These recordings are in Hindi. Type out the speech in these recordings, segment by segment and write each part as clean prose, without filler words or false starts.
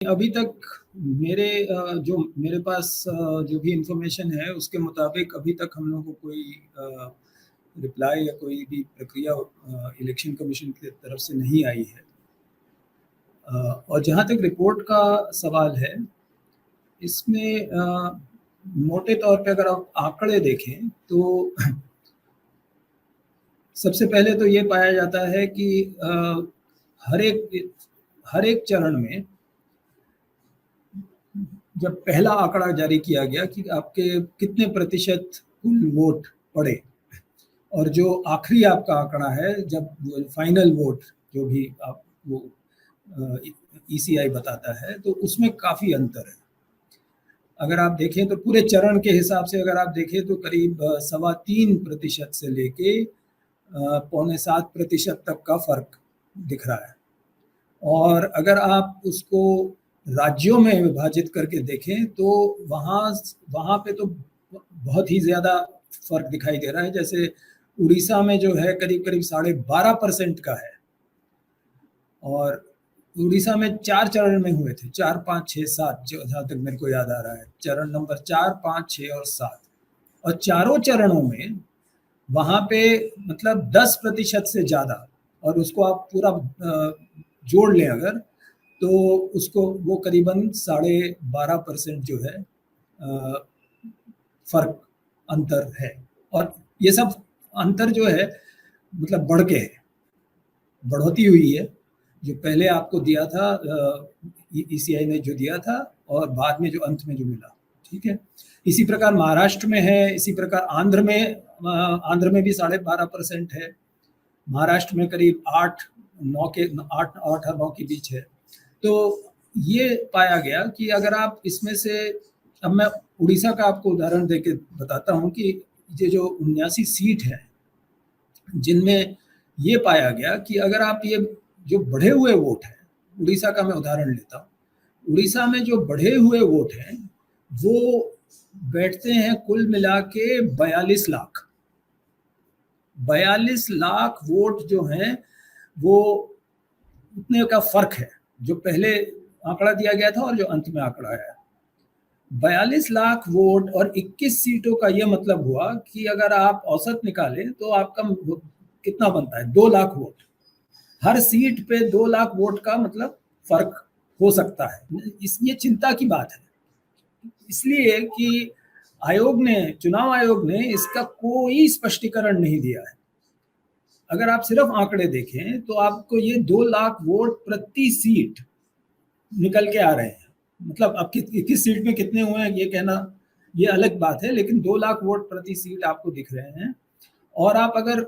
अभी तक जो मेरे पास जो भी इंफॉर्मेशन है उसके मुताबिक अभी तक हम लोगों को कोई रिप्लाई या कोई भी प्रक्रिया इलेक्शन कमीशन की तरफ से नहीं आई है। और जहाँ तक रिपोर्ट का सवाल है, इसमें मोटे तौर पे अगर आप आंकड़े देखें तो सबसे पहले तो ये पाया जाता है कि हर एक चरण में जब पहला आंकड़ा जारी किया गया कि आपके कितने प्रतिशत कुल वोट पड़े, और जो आखिरी आपका आंकड़ा है जब फाइनल वोट जो भी आप वो ईसीआई बताता है, तो उसमें काफ़ी अंतर है। अगर आप देखें तो पूरे चरण के हिसाब से अगर आप देखें तो करीब 3.25% से लेके 6.25% तक का फर्क दिख रहा है। और अगर आप उसको राज्यों में विभाजित करके देखें तो वहाँ पे तो बहुत ही ज़्यादा फर्क दिखाई दे रहा है। जैसे उड़ीसा में जो है करीब करीब 12.5% का है, और उड़ीसा में 4 चरण में हुए थे, 4, 5, 6, 7, जहाँ तक मेरे को याद आ रहा है, चरण नंबर 4, 5, 6 और 7, और चारों चरणों में वहाँ पे मतलब 10% से ज़्यादा, और उसको आप पूरा जोड़ लें अगर, तो उसको वो करीबन 12.5% जो है फर्क अंतर है। और ये सब अंतर जो है मतलब बढ़ के है, बढ़ोतरी हुई है। जो पहले आपको दिया था ईसीआई ने जो दिया था, और बाद में जो अंत में जो मिला, ठीक है। इसी प्रकार महाराष्ट्र में है, इसी प्रकार आंध्र में भी 12.5% है। महाराष्ट्र में करीब 8 और 9 के बीच है। तो ये पाया गया कि अगर आप इसमें से, अब मैं उड़ीसा का आपको उदाहरण देके बताता हूँ कि ये जो 79 सीट है जिनमें ये पाया गया कि अगर आप ये जो बढ़े हुए वोट हैं, उड़ीसा का मैं उदाहरण लेता हूँ, उड़ीसा में जो बढ़े हुए वोट हैं वो बैठते हैं कुल मिला के 42 लाख वोट जो हैं, वो उतने का फर्क है जो पहले आंकड़ा दिया गया था और जो अंत में आंकड़ा आया। 42 लाख वोट और 21 सीटों का यह मतलब हुआ कि अगर आप औसत निकालें तो आपका कितना बनता है, 2 लाख वोट। हर सीट पे 2 लाख वोट का मतलब फर्क हो सकता है। ये चिंता की बात है, इसलिए कि चुनाव आयोग ने इसका कोई स्पष्टीकरण नहीं दिया है। अगर आप सिर्फ आंकड़े देखें तो आपको ये 2 लाख वोट प्रति सीट निकल के आ रहे हैं। मतलब अब किस सीट में कितने हुए हैं ये कहना ये अलग बात है, लेकिन 2 लाख वोट प्रति सीट आपको दिख रहे हैं। और आप अगर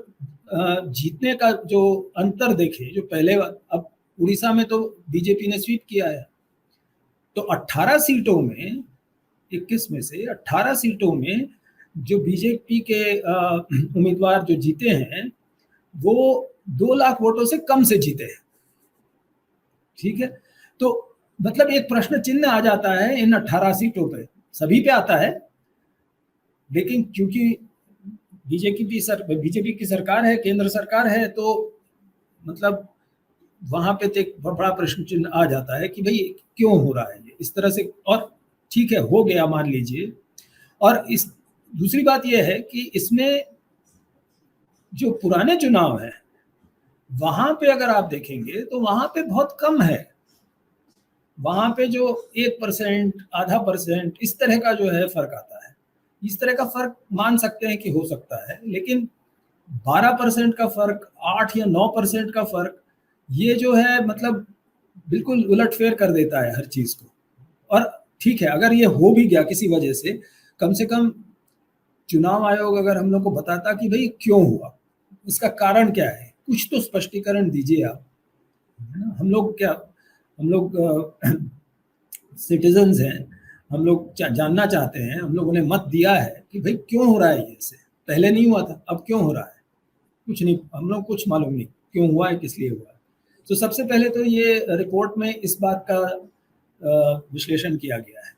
जीतने का जो अंतर देखें, जो पहले, अब उड़ीसा में तो बीजेपी ने स्वीप किया है, तो 18 सीटों में, 21 में से 18 सीटों में जो बीजेपी के उम्मीदवार जो जीते हैं वो 2 लाख वोटों से कम से जीते हैं, ठीक है। तो मतलब एक प्रश्न चिन्ह आ जाता है इन 18 सीटों पे, सभी पे आता है, लेकिन क्योंकि बीजेपी की सरकार है, केंद्र सरकार है, तो मतलब वहां पे तो एक बड़ा प्रश्न चिन्ह आ जाता है कि भाई क्यों हो रहा है ये इस तरह से। और ठीक है, हो गया मान लीजिए। और इस दूसरी बात यह है कि इसमें जो पुराने चुनाव हैं वहां पे अगर आप देखेंगे तो वहां पे बहुत कम है। वहां पे जो 1%, आधा परसेंट इस तरह का जो है फर्क आता है। इस तरह का फर्क मान सकते हैं कि हो सकता है, लेकिन 12% का फर्क, 8 या 9% का फर्क, ये जो है मतलब बिल्कुल उलटफेर कर देता है हर चीज को। और ठीक है, अगर ये हो भी गया किसी वजह से कम चुनाव आयोग अगर हम लोग को बताता कि भाई क्यों हुआ, इसका कारण क्या है, कुछ तो स्पष्टीकरण दीजिए आप। हम लोग सिटीजन्स हैं, हम लोग जानना चाहते हैं, हम लोगों ने मत दिया है कि भाई क्यों हो रहा है ये, से पहले नहीं हुआ था, अब क्यों हो रहा है, कुछ नहीं, हम लोग कुछ मालूम नहीं क्यों हुआ है, किस लिए हुआ है। तो सबसे पहले तो ये रिपोर्ट में इस बात का विश्लेषण किया गया है।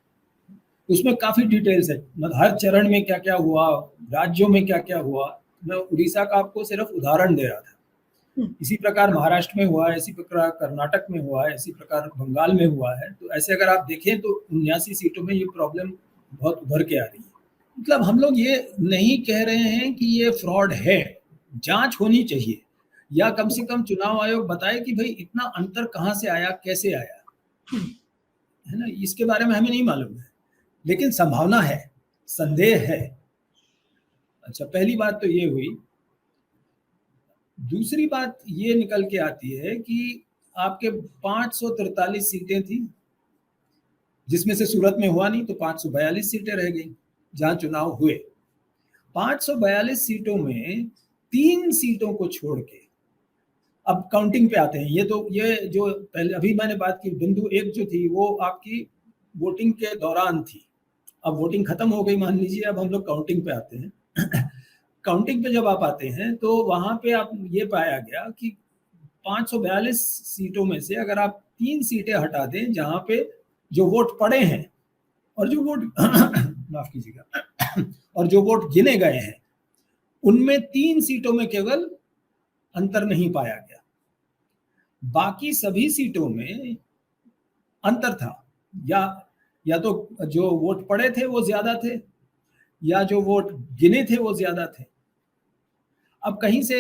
उसमें काफ़ी डिटेल्स है, मतलब हर चरण में क्या क्या हुआ, राज्यों में क्या क्या हुआ। मैं उड़ीसा का आपको सिर्फ उदाहरण दे रहा था। इसी प्रकार महाराष्ट्र में हुआ है, इसी प्रकार कर्नाटक में हुआ है, इसी प्रकार बंगाल में हुआ है। तो ऐसे अगर आप देखें तो 79 सीटों में ये प्रॉब्लम बहुत उभर के आ रही है। मतलब हम लोग ये नहीं कह रहे हैं कि ये फ्रॉड है, जांच होनी चाहिए, या कम से कम चुनाव आयोग बताए कि भाई इतना अंतर कहाँ से आया, कैसे आया, है ना। इसके बारे में हमें नहीं मालूम है, लेकिन संभावना है, संदेह है। अच्छा, पहली बात तो ये हुई। दूसरी बात ये निकल के आती है कि आपके 543 सीटें थी, जिसमें से सूरत में हुआ नहीं, तो 542 सीटें रह गई जहां चुनाव हुए। 542 सीटों में 3 सीटों को छोड़ के अब काउंटिंग पे आते हैं। ये जो पहले अभी मैंने बात की, बिंदु 1 जो थी वो आपकी वोटिंग के दौरान थी। अब वोटिंग खत्म हो गई मान लीजिए, अब हम लोग काउंटिंग पे आते हैं। काउंटिंग पे जब आप आते हैं तो वहां पे आप ये पाया गया कि 542 सीटों में से अगर आप 3 सीटें हटा दें जहां पे जो वोट पड़े हैं और जो वोट माफ कीजिएगा, और जो वोट गिने गए हैं, उनमें 3 सीटों में केवल अंतर नहीं पाया गया। बाकी सभी सीटों में अंतर था, या तो जो वोट पड़े थे वो ज्यादा थे, या जो वोट गिने थे वो ज्यादा थे। अब कहीं से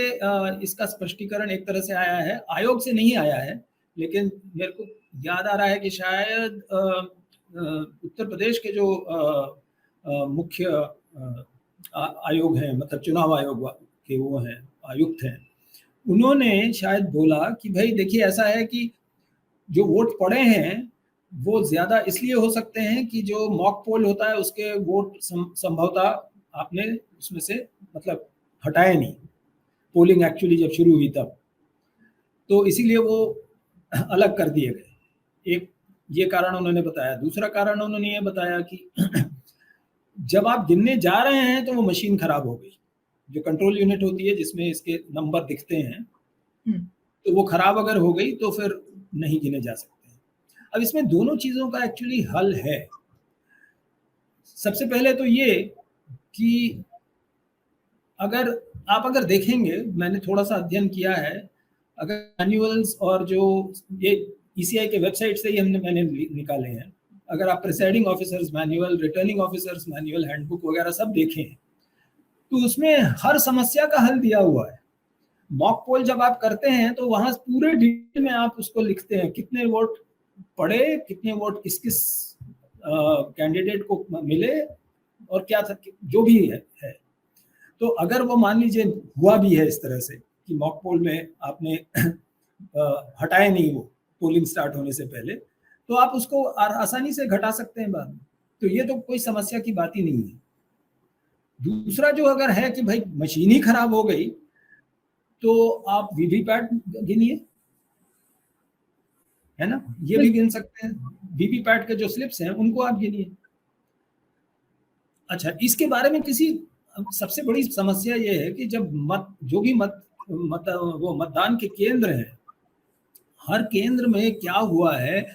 इसका स्पष्टीकरण एक तरह से आया है, आयोग से नहीं आया है, लेकिन मेरे को याद आ रहा है कि शायद उत्तर प्रदेश के जो मुख्य आयोग हैं, मतलब चुनाव आयोग के वो हैं, आयुक्त हैं, उन्होंने शायद बोला कि भाई देखिए ऐसा है कि जो वोट पड़े हैं वो ज्यादा इसलिए हो सकते हैं कि जो मॉक पोल होता है उसके वोट संभवतः आपने उसमें से मतलब हटाए नहीं, पोलिंग एक्चुअली जब शुरू हुई तब, तो इसीलिए वो अलग कर दिए गए। एक ये कारण उन्होंने बताया। दूसरा कारण उन्होंने ये बताया कि जब आप गिनने जा रहे हैं तो वो मशीन खराब हो गई, जो कंट्रोल यूनिट होती है जिसमें इसके नंबर दिखते हैं, तो वो खराब अगर हो गई तो फिर नहीं गिने जा सकते। अब इसमें दोनों चीजों का एक्चुअली हल है। सबसे पहले तो ये कि अगर देखेंगे, मैंने थोड़ा सा अध्ययन किया है, अगर मैन्युअल्स और जो ये ईसीआई के वेबसाइट से ही मैंने निकाले हैं, अगर आप presiding officers manual, returning officers manual, handbook वगैरह सब देखें तो उसमें हर समस्या का हल दिया हुआ है। मॉक पोल जब आप करते हैं तो वहां पूरे डिटेल में आप उसको लिखते हैं, कितने वोट पड़े, कितने वोट किस किस कैंडिडेट को मिले और क्या था, जो भी है। तो अगर वो मान लीजिए हुआ भी है इस तरह से कि मॉक पोल में आपने हटाए नहीं वो पोलिंग स्टार्ट होने से पहले, तो आप उसको आसानी से घटा सकते हैं बाद में। तो ये तो कोई समस्या की बात ही नहीं है। दूसरा जो अगर है कि भाई मशीन ही खराब हो गई, तो आप वीवीपैट गिनिए, है ना, ये भी गिन सकते हैं। वीवीपैट के जो स्लिप्स हैं उनको आप गिनिए। अच्छा, इसके बारे में सबसे बड़ी समस्या ये है कि जब वो मतदान के केंद्र हैं, हर केंद्र में क्या हुआ है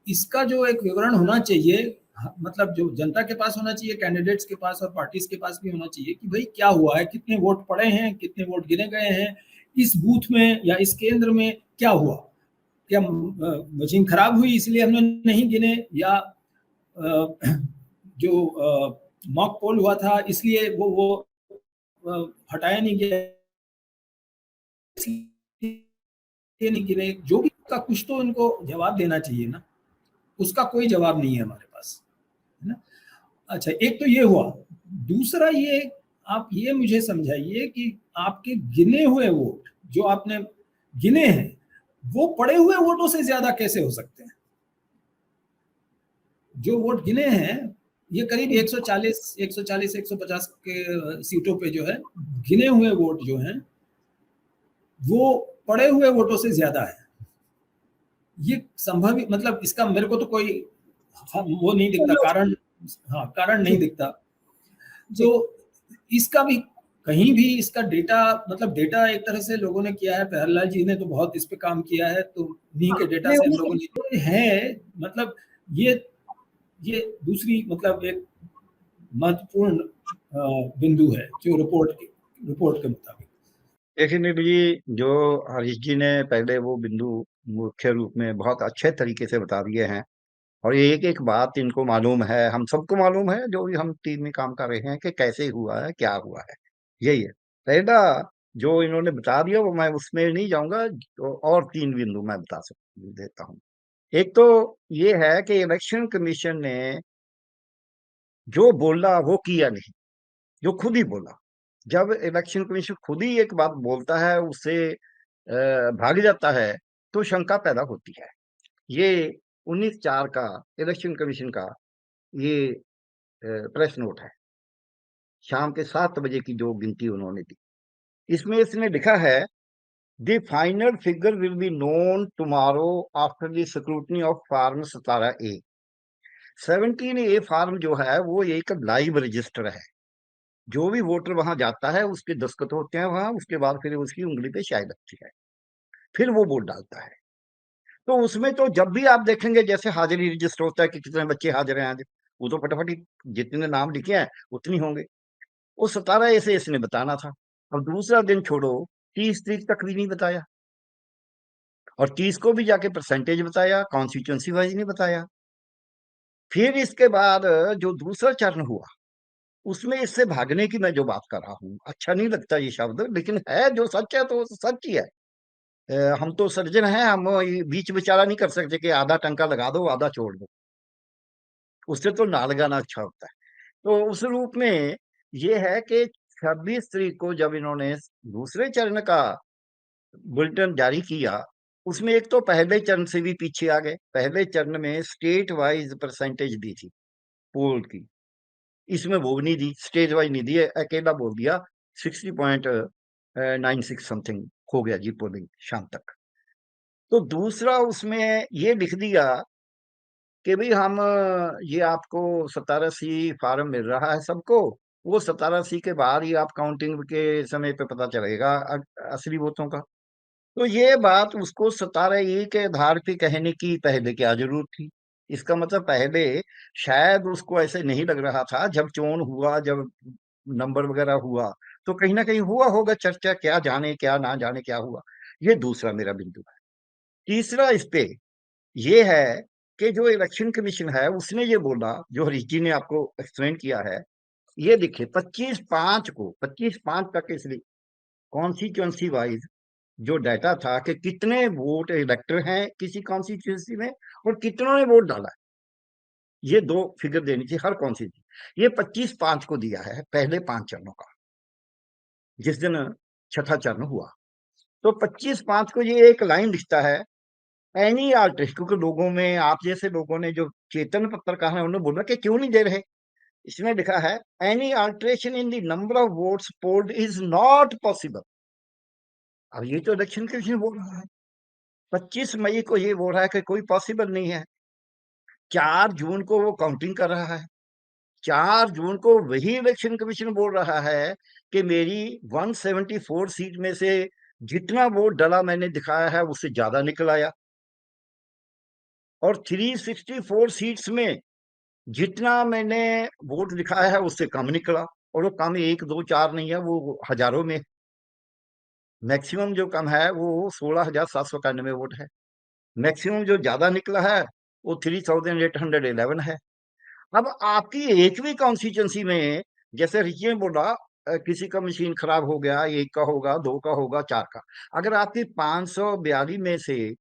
इसका जो एक विवरण होना चाहिए, मतलब जो जनता के पास होना चाहिए, कैंडिडेट्स के पास और पार्टीज के पास भी होना चाहिए कि भाई क्या हुआ है, कितने वोट पड़े हैं, कितने वोट गिने गए हैं, इस बूथ में या इस केंद्र में क्या हुआ, क्या मशीन खराब हुई इसलिए हमने नहीं गिने, या जो मॉक पोल हुआ था इसलिए वो हटाया नहीं गया इसलिए नहीं गिने। जो भी का कुछ तो इनको जवाब देना चाहिए ना, उसका कोई जवाब नहीं है हमारे पास, है ना। अच्छा, एक तो ये हुआ। दूसरा ये, आप ये मुझे समझाइए कि आपके गिने हुए वोट जो आपने गिने हैं वो पड़े हुए वोटों से ज्यादा कैसे हो सकते हैं। जो वोट गिने हैं ये करीब 140 150 के सीटों पे जो है गिने हुए वोट जो हैं वो पड़े हुए वोटों से ज्यादा है। ये संभव, मतलब इसका मेरे को तो कोई वो नहीं दिखता कारण, हाँ कारण नहीं दिखता। तो इसका भी कहीं भी इसका डेटा, मतलब डेटा एक तरह से लोगों ने किया है, प्रहलाद जी ने तो बहुत इस पे काम किया है, तो उन्हीं के डेटा से हम लोगों ने है, मतलब ये दूसरी मतलब एक महत्वपूर्ण बिंदु है जो रिपोर्ट के मुताबिक। देखिए नीलू जी, जो हरीश जी ने पहले वो बिंदु मुख्य रूप में बहुत अच्छे तरीके से बता दिए हैं। और ये एक एक बात इनको मालूम है, हम सबको मालूम है जो भी हम टीम में काम कर रहे हैं, कि कैसे हुआ है, क्या हुआ है। यही है पहला जो इन्होंने बता दिया, वो मैं उसमें नहीं जाऊंगा। और तीन बिंदु मैं बता सकता देता हूँ। एक तो ये है कि इलेक्शन कमीशन ने जो बोला वो किया नहीं, जो खुद ही बोला। जब इलेक्शन कमीशन खुद ही एक बात बोलता है, उससे भाग जाता है, तो शंका पैदा होती है। ये 19/4 का इलेक्शन कमीशन का ये प्रेस नोट है, शाम के 7 बजे की जो गिनती उन्होंने दी। इसमें इसने लिखा है, the final figure will be known tomorrow after the scrutiny of form 17A। 17A form जो है वो एक लाइव रजिस्टर है। जो भी वोटर वहां जाता है उसके दस्तखत होते हैं वहां, उसके बाद फिर उसकी उंगली पे शाई लगती है, फिर वो वोट डालता है। तो उसमें तो जब भी आप देखेंगे, जैसे हाजिरी रजिस्टर होता है कि कितने बच्चे हाजिर हैं आज, वो तो फटाफट ही जितने नाम लिखे हैं उतनी होंगे। वो 17 ऐसे इसने बताना था। अब दूसरा दिन छोड़ो, 30 तारीख तक भी नहीं बताया। और 30 को भी जाके परसेंटेज बताया, कॉन्स्टिट्यूंसी वाइज नहीं बताया। फिर इसके बाद जो दूसरा चरण हुआ, उसमें इससे भागने की मैं जो बात कर रहा हूँ, अच्छा नहीं लगता ये शब्द, लेकिन है जो सच है तो सच ही है। हम तो सर्जन हैं, हम ये बीच बेचारा नहीं कर सकते कि आधा टंका लगा दो आधा छोड़ दो। उससे तो ना लगाना अच्छा होता है। तो उस रूप में ये है कि 26 तारीख को जब इन्होंने दूसरे चरण का बुलेटिन जारी किया, उसमें एक तो पहले चरण से भी पीछे आ गए। पहले चरण में स्टेट वाइज परसेंटेज दी थी पोल की, इसमें वो भी नहीं दी, स्टेट वाइज नहीं दी, अकेला बोल दिया 60.96 समथिंग हो गया जी पोलिंग शाम तक। तो दूसरा उसमें ये लिख दिया कि भाई हम ये आपको 17C फॉर्म मिल रहा है सबको, वो 17C के बाद ही आप काउंटिंग के समय पे पता चलेगा असली वोटों का। तो ये बात उसको 17E के आधार पे कहने की पहले क्या जरूरत थी? इसका मतलब पहले शायद उसको ऐसे नहीं लग रहा था, जब चोन हुआ, जब नंबर वगैरह हुआ, तो कहीं ना कहीं हुआ होगा चर्चा, क्या जाने क्या ना जाने क्या हुआ। ये दूसरा मेरा बिंदु है। तीसरा इस पे ये है कि जो इलेक्शन कमीशन है उसने ये बोला, जो हरीश जी ने आपको एक्सप्लेन किया है। ये देखिए 25/5 तक इसलिए कॉन्स्टिट्यूंसी वाइज जो डाटा था कि कितने वोट इलेक्टर हैं किसी कॉन्स्टिट्यूंसी में और कितनों ने वोट डाला है, ये दो फिगर देनी चाहिए हर कॉन्स्टिट्यूंसी। ये 25/5 को दिया है पहले 5 चरणों का, जिस दिन छठा चरण हुआ। तो 25/5 को ये एक लाइन लिखता है, एनी आल्ट्रेशन, क्योंकि लोगों में आप जैसे लोगों ने जो चेतन पत्रकार है उन्होंने बोला कि क्यों नहीं दे रहे। इसमें लिखा है, any alteration in the number of votes polled is not possible. अब ये तो इलेक्शन कमीशन बोल रहा है, 25 मई को ये बोल रहा है कि कोई पॉसिबल नहीं है। 4 जून को वो काउंटिंग कर रहा है। 4 जून को वही इलेक्शन कमीशन बोल रहा है कि मेरी 174 सीट में से जितना वोट डला मैंने दिखाया है उससे ज्यादा निकल आया, और 364 सीट्स में जितना मैंने वोट दिखाया है उससे कम निकला। और वो कम 1 2 4 नहीं है, वो हजारों में। मैक्सिमम जो कम है वो 16,791 वोट है। मैक्सिमम जो ज्यादा निकला है वो 3,811 है। अब आपकी एक भी कॉन्स्टिट्यूंसी में, जैसे रिची ने बोला, किसी का मशीन खराब हो गया, एक का होगा, दो का होगा, चार का। अगर आपकी 542 में से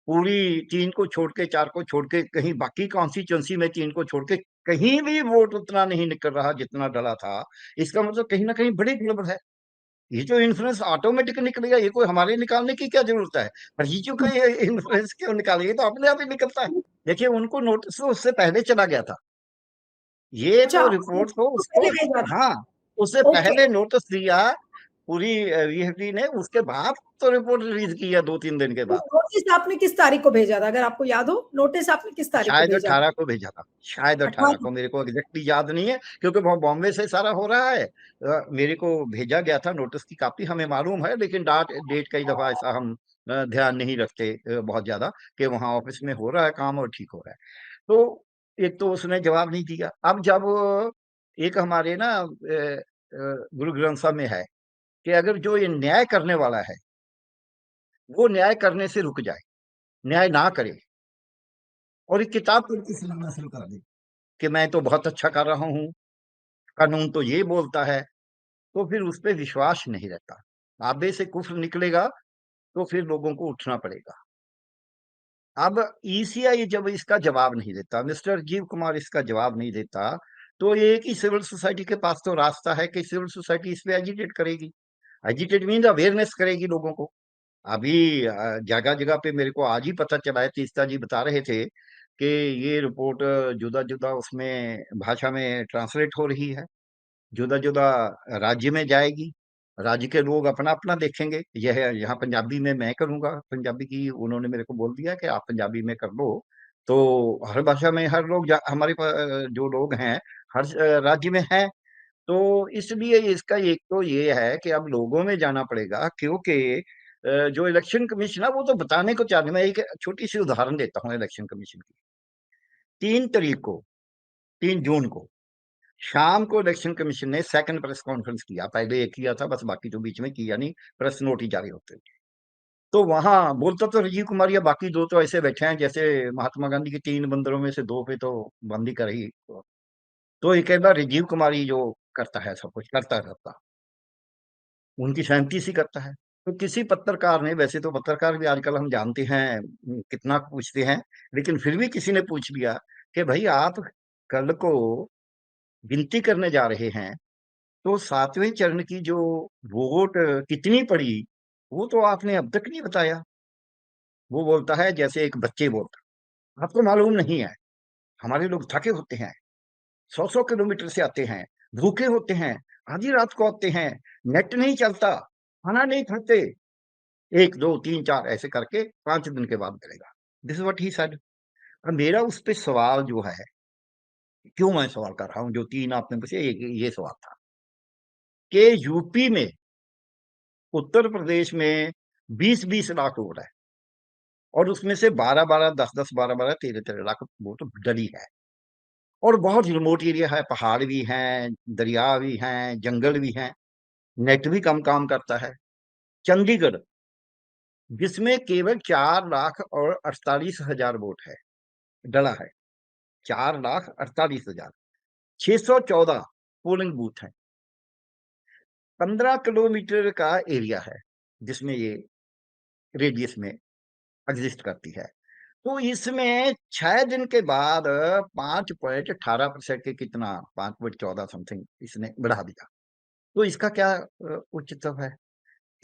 पूरी 3 को छोड़ के, 4 को छोड़ के, कहीं बाकी कॉन्स्टिट्यूंसी में 3 को छोड़ के कहीं भी वोट उतना नहीं निकल रहा जितना डला था, इसका मतलब कहीं ना कहीं बड़ी गड़बड़ है। ये जो इन्फ्लुएंस ऑटोमेटिक निकलेगा, ये कोई हमारे निकालने की क्या जरूरत है? पर ये जो कोई इन्फ्लुएंस क्यों निकाले, ये तो अपने आप ही निकलता है। देखिए उनको नोटिस तो उससे पहले चला गया था, ये अच्छा, तो रिपोर्ट को तो उसको, पहले भेजा था। हाँ, उससे ओके। पहले नोटिस दिया पूरी वीएफडी ने, उसके बाद तो रिपोर्ट रिलीज की है 2 3 दिन के तो बाद। नोटिस आपने किस तारीख को भेजा था, अगर आपको याद हो? नोटिस आपने किस तारीख को शायद भेजा 18 था? को भेजा था, शायद 18 18। को, मेरे को एग्जैक्टली याद नहीं है क्योंकि वो बॉम्बे से सारा हो रहा है। मेरे को भेजा गया था नोटिस की कॉपी, हमें मालूम है, लेकिन डाट डेट कई दफा ऐसा हम ध्यान नहीं रखते बहुत ज्यादा, कि वहाँ ऑफिस में हो रहा है काम और ठीक हो रहा है। तो एक तो उसने जवाब नहीं दिया। अब जब एक हमारे ना गुरु ग्रंथ साहब में है कि अगर जो ये न्याय करने वाला है वो न्याय करने से रुक जाए, न्याय ना करे और एक किताब पढ़ के सुनाना शुरू कर दे कि मैं तो बहुत अच्छा कर रहा हूँ, कानून तो ये बोलता है, तो फिर उस पे विश्वास नहीं रहता। आबे से कुफ्र निकलेगा तो फिर लोगों को उठना पड़ेगा। अब ईसीआई जब इसका जवाब नहीं देता, मिस्टर राजीव कुमार इसका जवाब नहीं देता, तो ये कि सिविल सोसाइटी के पास तो रास्ता है कि सिविल सोसाइटी इस पे एजिटेट करेगी। एजिटेट मीन अवेयरनेस करेगी लोगों को। अभी जगह जगह पे मेरे को आज ही पता चला है, तीस्ता जी बता रहे थे कि ये रिपोर्ट जुदा जुदा उसमें भाषा में ट्रांसलेट हो रही है, जुदा जुदा राज्य में जाएगी, राज्य के लोग अपना अपना देखेंगे। यह यहाँ पंजाबी में मैं करूंगा, पंजाबी की उन्होंने मेरे को बोल दिया कि आप पंजाबी में कर लो, तो हर भाषा में हर लोग हमारे जो लोग हैं हर राज्य में हैं। तो इसलिए इसका एक तो ये है कि अब लोगों में जाना पड़ेगा, क्योंकि जो इलेक्शन कमीशन है वो तो बताने को चाहते। मैं एक छोटी सी उदाहरण देता हूँ इलेक्शन कमीशन की। 3 तारीख को, 3 जून को शाम को इलेक्शन कमीशन ने सेकंड प्रेस कॉन्फ्रेंस किया। पहले एक किया था बस, बाकी तो बीच में किया नहीं, प्रेस नोट ही जारी होते थे। तो वहां बोलता तो राजीव कुमार या बाकी 2 तो ऐसे बैठे हैं जैसे महात्मा गांधी के 3 बंदरों में से 2 पे तो बंदी कर ही। तो ये कहता राजीव कुमार ही जो करता है, सब कुछ करता रहता, उनकी सहमति से करता है। तो किसी पत्रकार ने, वैसे तो पत्रकार भी आजकल हम जानते हैं कितना पूछते हैं, लेकिन फिर भी किसी ने पूछ लिया कि भाई आप कल को गिनती करने जा रहे हैं, तो 7वें चरण की जो वोट कितनी पड़ी वो तो आपने अब तक नहीं बताया। वो बोलता है जैसे एक बच्चे बोलता, आपको मालूम नहीं है, हमारे लोग थके होते हैं, 100-100 किलोमीटर से आते हैं, भूखे होते हैं, आधी रात को आते हैं, नेट नहीं चलता, खाना नहीं खाते, 1 2 3 4 ऐसे करके 5 दिन के बाद मिलेगा। This is what he said. अब मेरा उस पे सवाल जो है, क्यों मैं सवाल कर रहा हूँ, जो 3 आपने पूछे, ये सवाल था कि यूपी में, उत्तर प्रदेश में 20-20 लाख वोट है और उसमें से 12-12, 10-10, 12-12, 13-13 लाख वोट डली है। और बहुत रिमोट एरिया है, पहाड़ भी हैं, दरिया भी हैं, जंगल भी हैं, नेट भी कम काम करता है। चंडीगढ़, जिसमें केवल 4,48,000 वोट है, डला है, 4,48,000, 614 पोलिंग बूथ है, 15 किलोमीटर का एरिया है जिसमें ये रेडियस में एग्जिस्ट करती है। तो इसमें 6 दिन के बाद 5.18% के कितना, 5.14 समथिंग इसने बढ़ा दिया। तो इसका क्या उचित है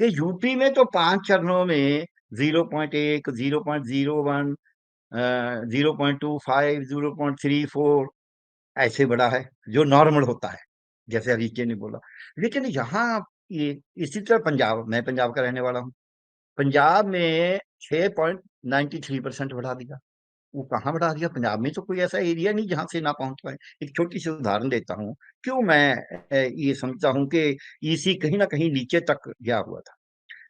कि यूपी में तो 5 चरणों में 0.1, 0.01, 0.25, 0.34 ऐसे बढ़ा है, जो नॉर्मल होता है, जैसे अरिचे ने बोला। लेकिन यहाँ ये इसी तरह पंजाब, मैं पंजाब का रहने वाला हूँ, पंजाब में 6.93% बढ़ा दिया। वो कहाँ बढ़ा दिया? पंजाब में तो कोई ऐसा एरिया नहीं जहां से ना पहुंच पाए। एक छोटी सी उदाहरण देता हूँ, क्यों मैं ये समझता हूँ कि ईसी कहीं ना कहीं नीचे तक गया हुआ था।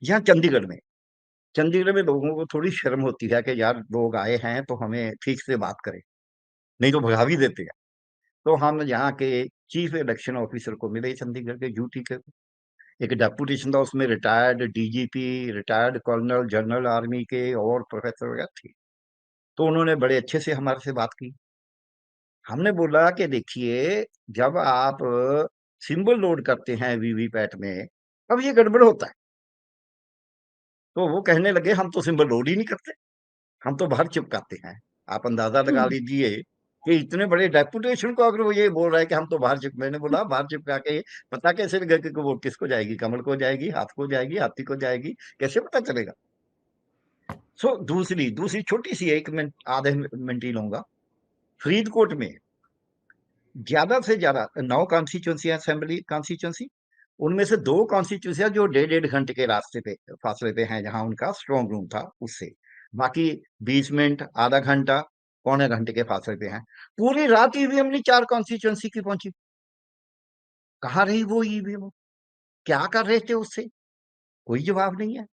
यहाँ चंडीगढ़ में लोगों को थोड़ी शर्म होती है कि यार लोग आए हैं तो हमें ठीक से बात करें, नहीं तो भगा भी देते हैं। तो हम यहाँ के चीफ इलेक्शन ऑफिसर को मिले, चंडीगढ़ के यूटी के। एक डेपुटेशन था, उसमें retired DGP, retired colonel, general army के और प्रोफेसर वगैरह थे। तो उन्होंने बड़े अच्छे से हमारे से बात की। हमने बोला कि देखिए, जब आप सिंबल लोड करते हैं वीवीपैट में, अब ये गड़बड़ होता है। तो वो कहने लगे हम तो सिंबल लोड ही नहीं करते, हम तो बाहर चिपकाते हैं। आप अंदाजा लगा लीजिए कि इतने बड़े डेपुटेशन को अगर वो ये बोल रहा है कि हम तो बाहर चिप, मैंने बोला बाहर चिपका के पता कैसे लगे कि वो किसको जाएगी? कमल को जाएगी, हाथ को जाएगी, हाथी को जाएगी, कैसे पता चलेगा? सो दूसरी दूसरी छोटी सी, 1 मिनट, आधे मिनट ही लूंगा। फरीदकोट में ज्यादा से ज्यादा 9 कॉन्स्टिट्यूंसी, असेंबली कॉन्स्टिट्यूंसी, उनमें से 2 कॉन्स्टिट्यूंसियां जो 1.5-1.5 घंटे के रास्ते पे, फासले पे हैं, जहां उनका स्ट्रॉन्ग रूम था उससे। बाकी 20 मिनट, आधा घंटा, पौने घंटे के फासले पे हैं। पूरी रात ईवीएम नहीं 4 कॉन्स्टिट्यूंसी की पहुंची। कहाँ रही वो ईवीएम? क्या कर रहे थे उससे? कोई जवाब नहीं है।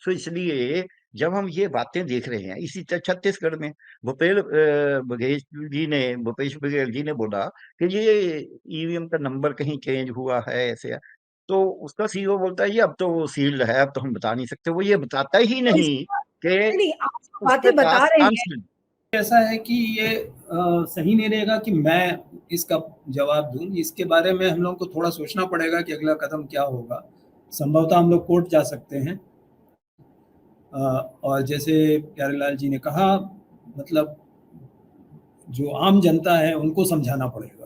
सो इसलिए जब हम ये बातें देख रहे हैं, इसी तरह छत्तीसगढ़ में भूपेश बघेल जी ने बोला कि ये ईवीएम का नंबर कहीं चेंज हुआ है, ऐसे है। तो उसका सीईओ बोलता है ये अब तो वो सील्ड है, अब तो हम बता नहीं सकते। वो ये बताता ही तो नहीं कि नहीं, आप जो उसके बातें बता पास रहे हैं, आंसर। ऐसा है कि ये सही नहीं रहेगा कि मैं इसका जवाब दूं। इसके बारे में हम लोग को थोड़ा सोचना पड़ेगा कि अगला कदम क्या होगा। संभवतः हम लोग कोर्ट जा सकते हैं, और जैसे प्यारेलाल जी ने कहा, मतलब जो आम जनता है उनको समझाना पड़ेगा।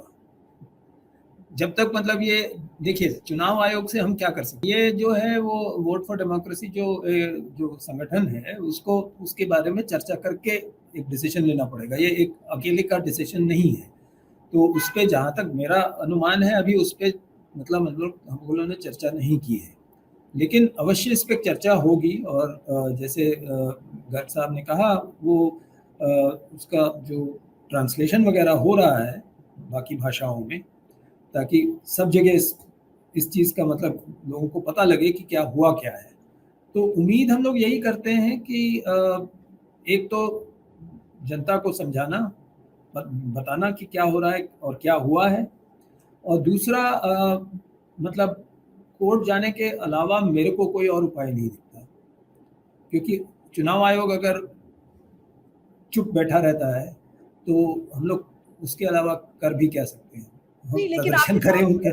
जब तक मतलब ये देखिए, चुनाव आयोग से हम क्या कर सकते हैं, ये जो है वो वोट फॉर डेमोक्रेसी जो संगठन है, उसको उसके बारे में चर्चा करके एक डिसीजन लेना पड़ेगा। ये एक अकेले का डिसीजन नहीं है। तो उस पर जहाँ तक मेरा अनुमान है, अभी उस पर मतलब हम लोगों ने चर्चा नहीं की है, लेकिन अवश्य इस पर चर्चा होगी। और जैसे गर्ग साहब ने कहा, वो उसका जो ट्रांसलेशन वगैरह हो रहा है बाकी भाषाओं में, ताकि सब जगह इस चीज़ का मतलब लोगों को पता लगे कि क्या हुआ क्या है। तो उम्मीद हम लोग यही करते हैं कि एक तो जनता को समझाना, बताना कि क्या हो रहा है और क्या हुआ है, और दूसरा मतलब कोर्ट जाने के अलावा मेरे को कोई और उपाय नहीं दिखता, क्योंकि चुनाव आयोग अगर चुप बैठा रहता है तो हम लोग उसके अलावा कर भी क्या सकते हैं। हम नहीं, लेकिन प्रदर्शन आपके करें, पास उनके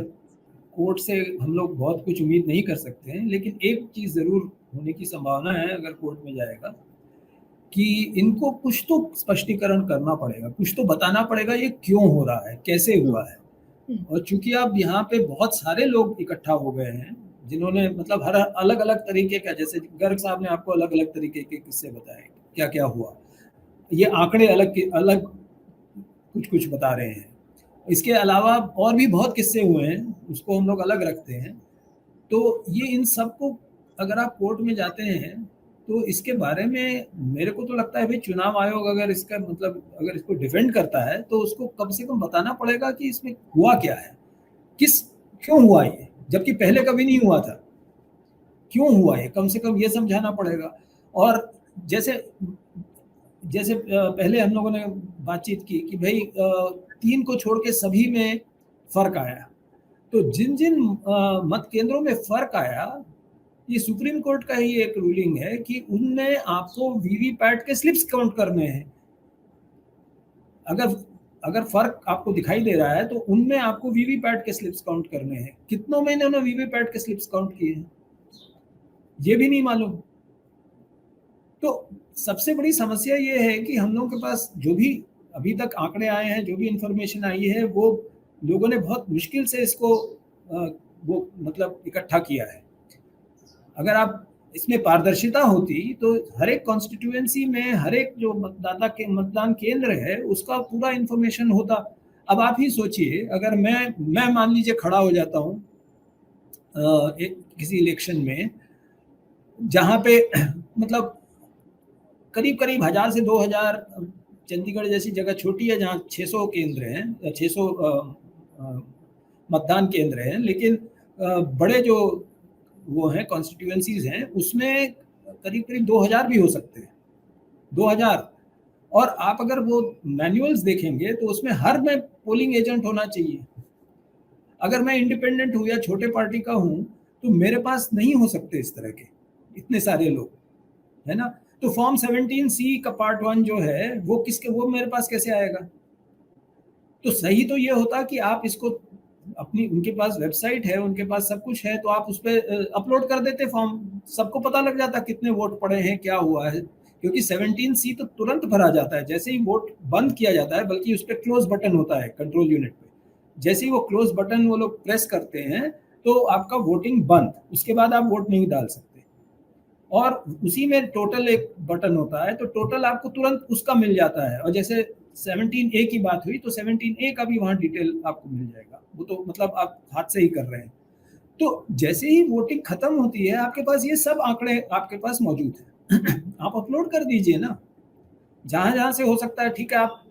कोर्ट से हम लोग बहुत कुछ उम्मीद नहीं कर सकते हैं, लेकिन एक चीज़ ज़रूर होने की संभावना है अगर कोर्ट में जाएगा, कि इनको कुछ तो स्पष्टीकरण करना पड़ेगा, कुछ तो बताना पड़ेगा ये क्यों हो रहा है, कैसे हुआ है। और चूंकि अब यहाँ पे बहुत सारे लोग इकट्ठा हो गए हैं, जिन्होंने मतलब हर अलग अलग तरीके का, जैसे गर्ग साहब ने आपको अलग अलग तरीके के किस्से बताए क्या क्या हुआ, ये आंकड़े अलग अलग कुछ कुछ बता रहे हैं। इसके अलावा और भी बहुत किस्से हुए हैं, उसको हम लोग अलग रखते हैं। तो ये इन सबको अगर आप कोर्ट में जाते हैं तो इसके बारे में मेरे को तो लगता है भाई, चुनाव आयोग अगर इसका मतलब अगर इसको डिफेंड करता है तो उसको कम से कम बताना पड़ेगा कि इसमें हुआ क्या है, किस क्यों हुआ ये, जबकि पहले कभी नहीं हुआ था। क्यों हुआ ये, कम से कम ये समझाना पड़ेगा। और जैसे जैसे पहले हम लोगों ने बातचीत की कि भाई 3 को छोड़ के सभी में फर्क आया। तो जिन जिन मत केंद्रों में फर्क आया, ये सुप्रीम कोर्ट का ही एक रूलिंग है कि उनमें आपको वीवीपैट के स्लिप्स काउंट करने हैं। अगर अगर फर्क आपको दिखाई दे रहा है तो उनमें आपको वीवीपैट के स्लिप्स काउंट करने हैं। कितनों में इन्होंने वीवीपैट के स्लिप्स काउंट किए हैं ये भी नहीं मालूम। तो सबसे बड़ी समस्या ये है कि हम लोगों के पास जो भी अभी तक आंकड़े आए हैं, जो भी इंफॉर्मेशन आई है, वो लोगों ने बहुत मुश्किल से इसको वो मतलब इकट्ठा किया है। अगर आप इसमें पारदर्शिता होती तो हर एक कॉन्स्टिट्यूएंसी में हर एक जो मतदाता के मतदान केंद्र है उसका पूरा इंफॉर्मेशन होता। अब आप ही सोचिए, अगर मैं मान लीजिए खड़ा हो जाता हूँ किसी इलेक्शन में, जहाँ पे मतलब करीब करीब 1000 से 2000, चंडीगढ़ जैसी जगह छोटी है जहाँ 600 केंद्र हैं, 600 मतदान केंद्र हैं, लेकिन बड़े जो वो हैं कॉन्स्टिट्यूएंसीज हैं, उसमें करीब करीब 2000 भी हो सकते हैं, 2000। और आप अगर वो मैनुअल्स देखेंगे तो उसमें हर में पोलिंग एजेंट होना चाहिए। अगर मैं इंडिपेंडेंट हूँ या छोटे पार्टी का हूँ तो मेरे पास नहीं हो सकते इस तरह के इतने सारे लोग, है ना। तो फॉर्म 17C का पार्ट 1 जो है वो मेरे पास कैसे आएगा। तो सही तो ये होता कि आप इसको अपनी, उनके पास वेबसाइट है, उनके पास सब कुछ है, तो आप उस पर अपलोड कर देते फॉर्म, सबको पता लग जाता कितने वोट पड़े हैं, क्या हुआ है। क्योंकि 17C तो तुरंत भरा जाता है जैसे ही वोट बंद किया जाता है, बल्कि उस पर क्लोज बटन होता है कंट्रोल यूनिट पे। जैसे ही वो क्लोज बटन वो लोग प्रेस करते हैं तो आपका वोटिंग बंद, उसके बाद आप वोट नहीं डाल सकते। और उसी में टोटल एक बटन होता है, तो टोटल आपको तुरंत उसका मिल जाता है। और जैसे 17A की बात हुई तो 17A का भी वहाँ डिटेल आपको मिल जाएगा, वो तो मतलब आप हाथ से ही कर रहे हैं। तो जैसे ही वोटिंग खत्म होती है आपके पास ये सब आंकड़े आपके पास मौजूद है आप अपलोड कर दीजिए ना, जहाँ जहाँ से हो सकता है। ठीक है, आप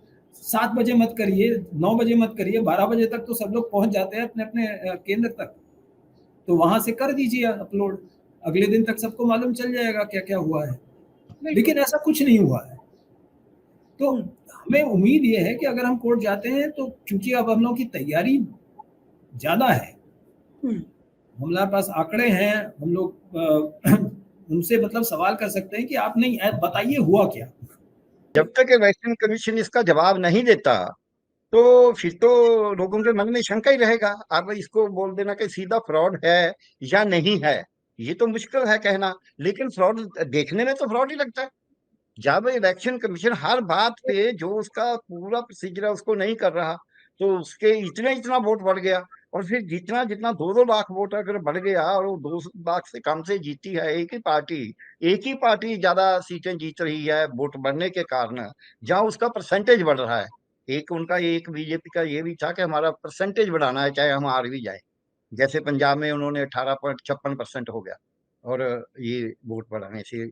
7 बजे मत करिए, 9 बजे मत करिए, 12 बजे तक तो सब लोग पहुंच जाते हैं अपने अपने केंद्र तक, तो वहां से कर दीजिए अपलोड। अगले दिन तक सबको मालूम चल जाएगा क्या क्या हुआ है। लेकिन ऐसा कुछ नहीं हुआ है। तो हमें उम्मीद ये है कि अगर हम कोर्ट जाते हैं तो चूंकि अब हम लोग की तैयारी ज्यादा है, हमारे पास आंकड़े हैं, हम लोग उनसे मतलब सवाल कर सकते हैं कि आप नहीं बताइए हुआ क्या। जब तक इलेक्शन कमीशन इसका जवाब नहीं देता तो फिर तो लोगों के मन में शंका ही रहेगा। आप इसको बोल देना कि सीधा फ्रॉड है या नहीं है, ये तो मुश्किल है कहना, लेकिन फ्रॉड देखने में तो फ्रॉड ही लगता है। जब इलेक्शन कमीशन हर बात पे जो उसका पूरा प्रोसीजर है उसको नहीं कर रहा, तो उसके इतना वोट बढ़ गया। और फिर जितना जितना 2-2 लाख वोट अगर बढ़ गया और वो 2 लाख से कम से जीती है एक ही पार्टी ज्यादा सीटें जीत रही है वोट बढ़ने के कारण, जहां उसका परसेंटेज बढ़ रहा है। एक बीजेपी का ये भी था कि हमारा परसेंटेज बढ़ाना है चाहे हम हार भी जाए। जैसे पंजाब में उन्होंने 18.56% हो गया, और ये वोट बढ़ाने से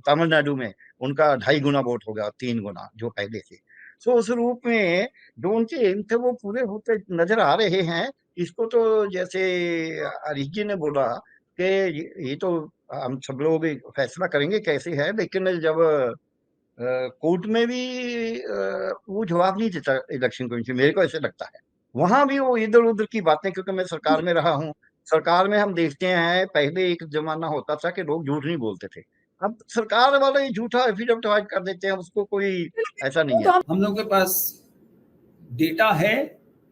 तमिलनाडु में उनका 2.5 गुना वोट हो गया, 3 गुना जो पहले थे। तो उस रूप में जो उनके एम थे वो पूरे होते नजर आ रहे हैं। इसको तो जैसे हरीश जी ने बोला कि ये तो हम सब लोग फैसला करेंगे कैसे है, लेकिन जब कोर्ट में भी वो जवाब नहीं देता इलेक्शन कमीशन, मेरे को ऐसे लगता है। वहां भी वो इधर उधर की बातें, क्योंकि मैं सरकार में रहा हूँ, सरकार में हम देखते हैं पहले एक जमाना होता था कि लोग झूठ नहीं बोलते थे। अब सरकार वाले झूठा एफिडेविट कर देते हैं, उसको कोई ऐसा नहीं है। तो हम लोग के पास डेटा है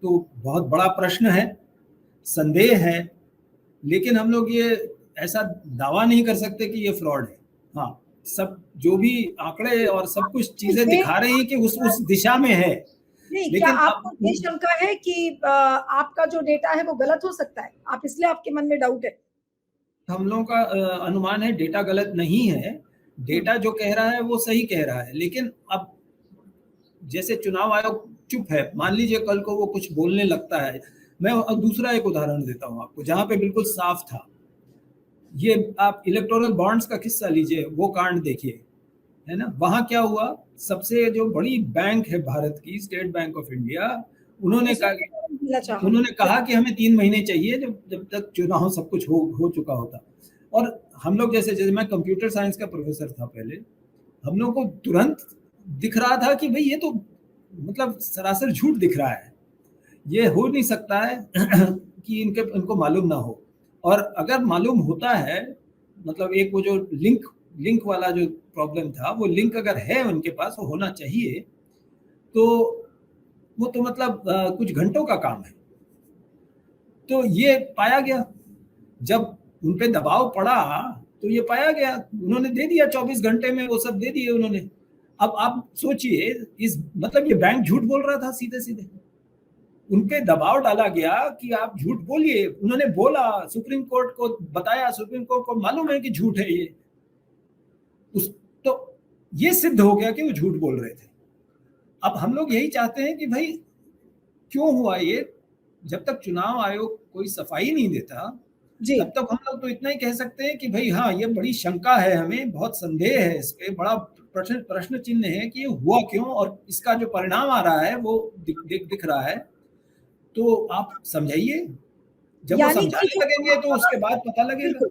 तो बहुत बड़ा प्रश्न है, संदेह है, लेकिन हम लोग ये ऐसा दावा नहीं कर सकते कि ये फ्रॉड है। हाँ, सब जो भी आंकड़े और सब कुछ चीजें दिखा रही हैं कि उस दिशा में है। नहीं, क्या लेकिन आपको ये शंका है कि आपका जो डेटा है वो गलत हो सकता है, आप इसलिए आपके मन में डाउट है? हम लोगों का अनुमान है डेटा गलत नहीं है, डेटा जो कह रहा है वो सही कह रहा है। लेकिन अब जैसे चुनाव आयोग चुप है, मान लीजिए कल को वो कुछ बोलने लगता है। मैं दूसरा एक उदाहरण देता हूँ आपको जहां पे बिल्कुल साफ था। ये आप इलेक्टोरल बॉन्ड्स का किस्सा लीजिए, वो कांड देखिए, है ना। वहां क्या हुआ, सबसे जो बड़ी बैंक है भारत की, स्टेट बैंक ऑफ इंडिया, उन्होंने कहा कि हमें 3 महीने चाहिए जब तक चुनाव सब कुछ हो चुका होता। और हम लोग जैसे मैं कंप्यूटर साइंस का प्रोफेसर था पहले, हम लोग को तुरंत दिख रहा था कि भाई ये तो मतलब सरासर झूठ दिख रहा है, ये हो नहीं सकता है कि इनको मालूम ना हो। और अगर मालूम होता है, मतलब एक वो जो लिंक वाला जो प्रॉब्लम था, वो लिंक अगर है उनके पास, वो होना चाहिए, तो वो तो मतलब कुछ घंटों का काम है। तो ये पाया गया, जब उन पे दबाव पड़ा तो ये पाया गया, उन्होंने दे दिया 24 घंटे में, वो सब दे दिए उन्होंने। अब आप सोचिए, इस मतलब ये बैंक झूठ बोल रहा था सीधे सीधे, उन पे दबाव डाला गया कि आप झूठ बोलिए। उन्होंने बोला, सुप्रीम कोर्ट को बताया, सुप्रीम कोर्ट को मालूम है कि झूठ है ये। तो ये सिद्ध हो गया कि वो झूठ बोल रहे थे। अब हम लोग यही चाहते हैं कि भाई क्यों हुआ ये। जब तक चुनाव आयोग कोई सफाई नहीं देता, तब तक हम लोग तो इतना ही कह सकते हैं कि भाई हाँ, ये बड़ी शंका है, हमें बहुत संदेह है इस पे, बड़ा प्रश्न चिन्ह है कि ये हुआ क्यों, और इसका जो परिणाम आ रहा है वो दिख रहा है। तो आप समझाइए, जब वो समझाने लगेंगे तो उसके बाद पता लगेगा।